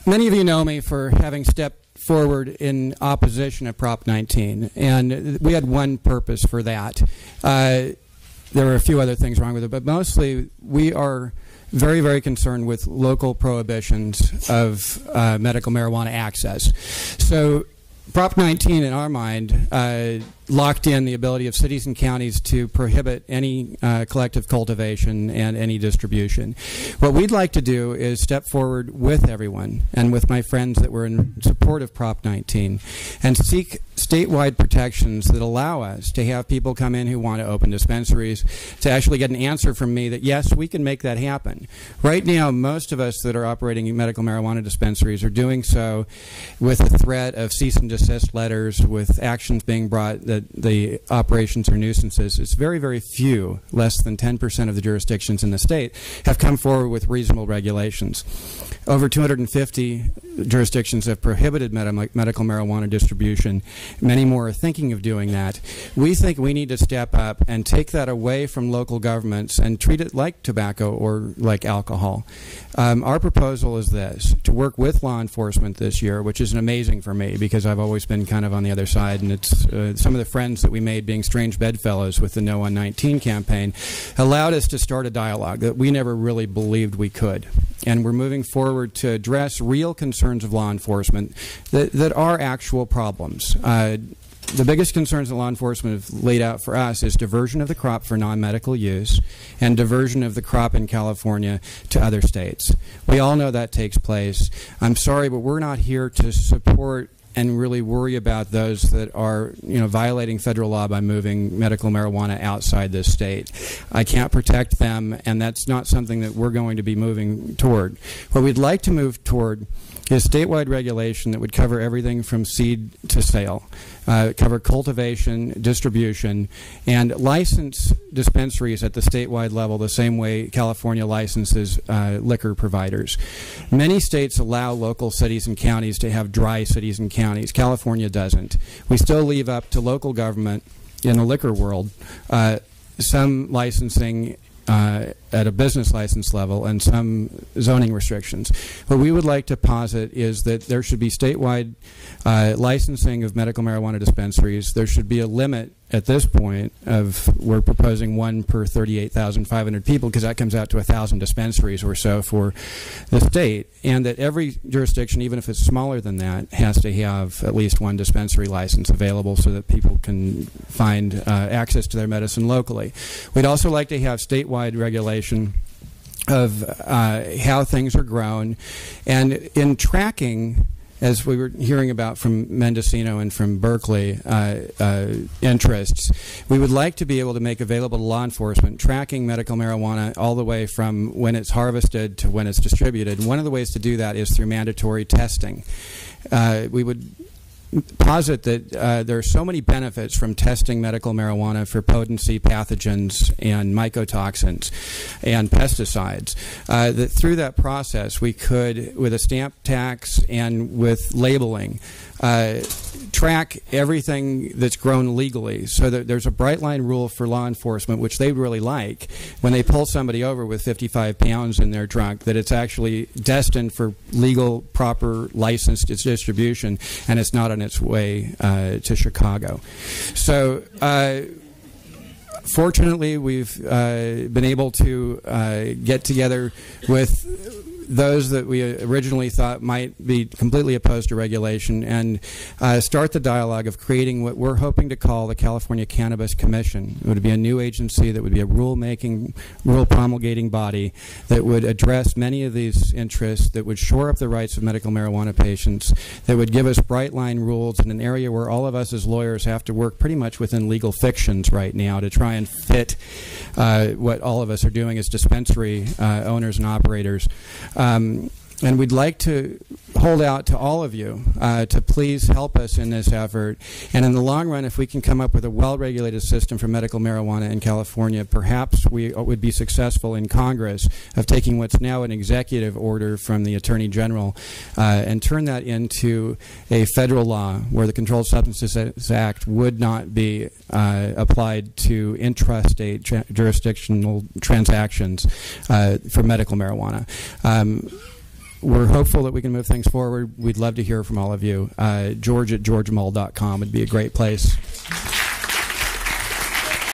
Many of you know me for having stepped forward in opposition of Prop 19, and we had one purpose for that. There were a few other things wrong with it, but mostly we are very, very concerned with local prohibitions of medical marijuana access. So Prop 19, in our mind, locked in the ability of cities and counties to prohibit any collective cultivation and any distribution. What we'd like to do is step forward with everyone and with my friends that were in support of Prop 19 and seek statewide protections that allow us to have people come in who want to open dispensaries to actually get an answer from me that, yes, we can make that happen. Right now, most of us that are operating medical marijuana dispensaries are doing so with the threat of cease and desist letters, with actions being brought that the operations are nuisances. It's very, very few, less than 10% of the jurisdictions in the state, have come forward with reasonable regulations. Over 250 jurisdictions have prohibited medical marijuana distribution. Many more are thinking of doing that. We think we need to step up and take that away from local governments and treat it like tobacco or like alcohol. Our proposal is this: to work with law enforcement this year, which is amazing for me because I've always been kind of on the other side, and it's some of the friends that we made being strange bedfellows with the No on 19 campaign allowed us to start a dialogue that we never really believed we could. And we're moving forward to address real concerns of law enforcement that are actual problems. The biggest concerns that law enforcement have laid out for us is diversion of the crop for non-medical use and diversion of the crop in California to other states. We all know that takes place. I'm sorry, but we're not here to support and really worry about those that are, violating federal law by moving medical marijuana outside this state. I can't protect them, and that's not something that we're going to be moving toward. What we'd like to move toward is statewide regulation that would cover everything from seed to sale, cover cultivation, distribution, and license dispensaries at the statewide level the same way California licenses liquor providers. Many states allow local cities and counties to have dry cities and counties. California doesn't. We still leave up to local government in the liquor world some licensing at a business license level and some zoning restrictions. What we would like to posit is that there should be statewide licensing of medical marijuana dispensaries. There should be a limit at this point of, we're proposing one per 38,500 people because that comes out to 1,000 dispensaries or so for the state, and that every jurisdiction, even if it's smaller than that, has to have at least one dispensary license available so that people can find access to their medicine locally. We'd also like to have statewide regulation of how things are grown, and in tracking, as we were hearing about from Mendocino and from Berkeley interests, we would like to be able to make available to law enforcement tracking medical marijuana all the way from when it's harvested to when it's distributed. And one of the ways to do that is through mandatory testing. We would posit that there are so many benefits from testing medical marijuana for potency, pathogens, and mycotoxins and pesticides that through that process we could, with a stamp tax and with labeling, track everything that's grown legally, so that there's a bright line rule for law enforcement, which they really like, when they pull somebody over with 55 pounds in their trunk, that it's actually destined for legal, proper, licensed distribution, and it's not on its way to Chicago. So fortunately, we've been able to get together with those that we originally thought might be completely opposed to regulation and start the dialogue of creating what we're hoping to call the California Cannabis Commission. It would be a new agency that would be a rule-making, rule-promulgating body that would address many of these interests, that would shore up the rights of medical marijuana patients, that would give us bright-line rules in an area where all of us as lawyers have to work pretty much within legal fictions right now to try and fit what all of us are doing as dispensary owners and operators. And we'd like to hold out to all of you to please help us in this effort. And in the long run, if we can come up with a well-regulated system for medical marijuana in California, perhaps we would be successful in Congress of taking what's now an executive order from the Attorney General and turn that into a federal law where the Controlled Substances Act would not be applied to intrastate jurisdictional transactions for medical marijuana. we're hopeful that we can move things forward. We'd love to hear from all of you. George at GeorgeMull.com would be a great place.